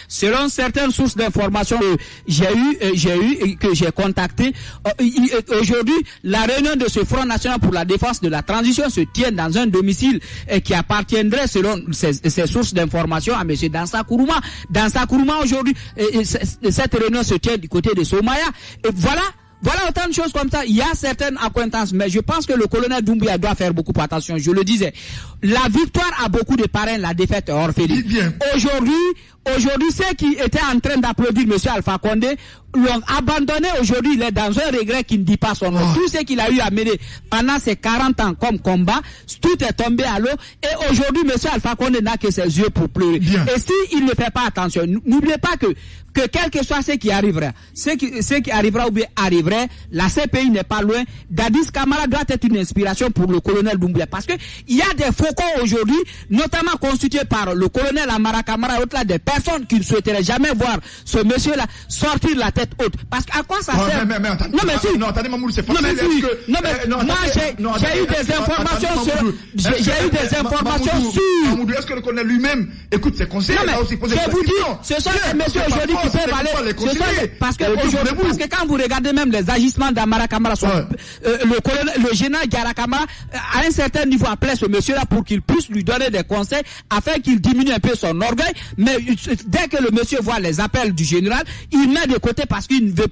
Selon certaines sources d'informations que j'ai contactées, aujourd'hui, la réunion de ce Front National pour la défense de la transition se tient dans un domicile qui appartiendrait, selon ces sources d'informations, à M. Dansa Kourouma. Dansa Kourouma, aujourd'hui, cette réunion se tient du côté de Somaya. Et voilà autant de choses comme ça. Il y a certaines accointances, mais je pense que le colonel Doumbouya doit faire beaucoup attention. Je le disais, la victoire a beaucoup de parrains, la défaite est orpheline. Aujourd'hui, ceux qui étaient en train d'applaudir M. Alpha Condé l'ont abandonné. Aujourd'hui, il est dans un regret qui ne dit pas son nom. Tout ce qu'il a eu à mener pendant ces 40 ans comme combat, tout est tombé à l'eau. Et aujourd'hui, M. Alpha Condé n'a que ses yeux pour pleurer. Et s'il ne fait pas attention, n'oubliez pas que quel que soit ce qui arrivera, ce qui arrivera ou bien arriverait, la CPI n'est pas loin. Dadis Camara doit être une inspiration pour le colonel Doumbouya. Parce que il y a des faucons aujourd'hui, notamment constitués par le colonel Amara Camara et autres là, des personnes qui ne souhaiteraient jamais voir ce monsieur-là sortir la tête haute. Parce qu'à quoi ça sert? Attendez, Mamoudou, c'est facile. Moi, j'ai eu des informations sur... Mamoudou, est-ce que le colonel lui-même écoute ses conseils? Non, mais je vous dis, ce sont les messieurs aujourd'hui qui peuvent aller... Parce que quand vous regardez même les agissements d'Amara Camara, le général Gara Camara, à un certain niveau, appelait ce monsieur-là pour qu'il puisse lui donner des conseils afin qu'il diminue un peu son orgueil. Mais dès que le monsieur voit les appels du général, il met de côté parce qu'il ne veut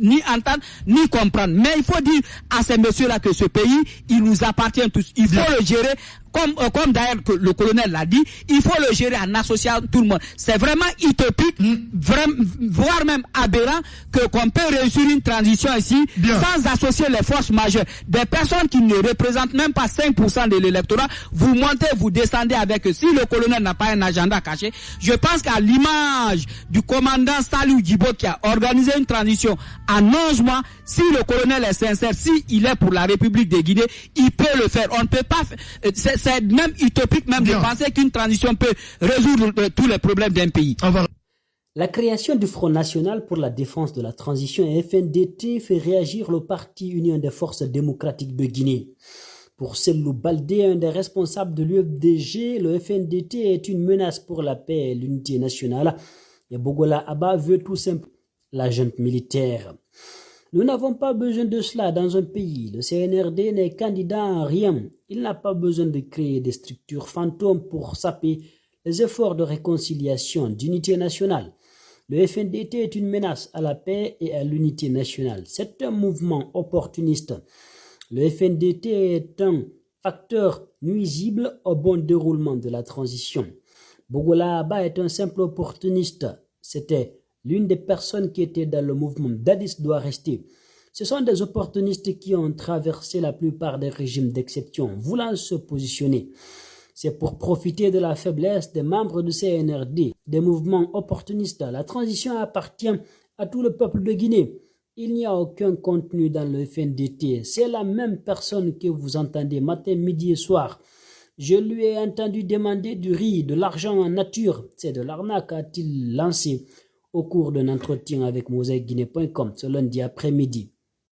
ni entendre ni comprendre. Mais il faut dire à ces messieurs-là que ce pays, il nous appartient tous. Il faut le gérer. Comme d'ailleurs le colonel l'a dit, il faut le gérer en associant tout le monde. C'est vraiment utopique, voire même aberrant qu'on peut réussir une transition ici sans associer les forces majeures. Des personnes qui ne représentent même pas 5% de l'électorat, vous montez, vous descendez avec eux. Si le colonel n'a pas un agenda caché, je pense qu'à l'image du commandant Salou Djibo qui a organisé une transition en 11 mois, si le colonel est sincère, il est pour la République de Guinée, il peut le faire. On ne peut pas... C'est même utopique même de penser qu'une transition peut résoudre tous les problèmes d'un pays. La création du Front National pour la défense de la transition FNDT fait réagir le parti Union des forces démocratiques de Guinée. Pour Sellou Baldé, un des responsables de l'UFDG, le FNDT est une menace pour la paix et l'unité nationale. Et Bogola Abba veut tout simplement la junte militaire. Nous n'avons pas besoin de cela dans un pays. Le CNRD n'est candidat à rien. Il n'a pas besoin de créer des structures fantômes pour saper les efforts de réconciliation, d'unité nationale. Le FNDT est une menace à la paix et à l'unité nationale. C'est un mouvement opportuniste. Le FNDT est un facteur nuisible au bon déroulement de la transition. Bogola Abba est un simple opportuniste. C'était l'une des personnes qui étaient dans le mouvement Dadis doit rester. Ce sont des opportunistes qui ont traversé la plupart des régimes d'exception, voulant se positionner. C'est pour profiter de la faiblesse des membres du CNRD, des mouvements opportunistes. La transition appartient à tout le peuple de Guinée. Il n'y a aucun contenu dans le FNDT. C'est la même personne que vous entendez matin, midi et soir. Je lui ai entendu demander du riz, de l'argent en nature. C'est de l'arnaque, a-t-il lancé au cours d'un entretien avec mosaicguinée.com ce lundi après-midi.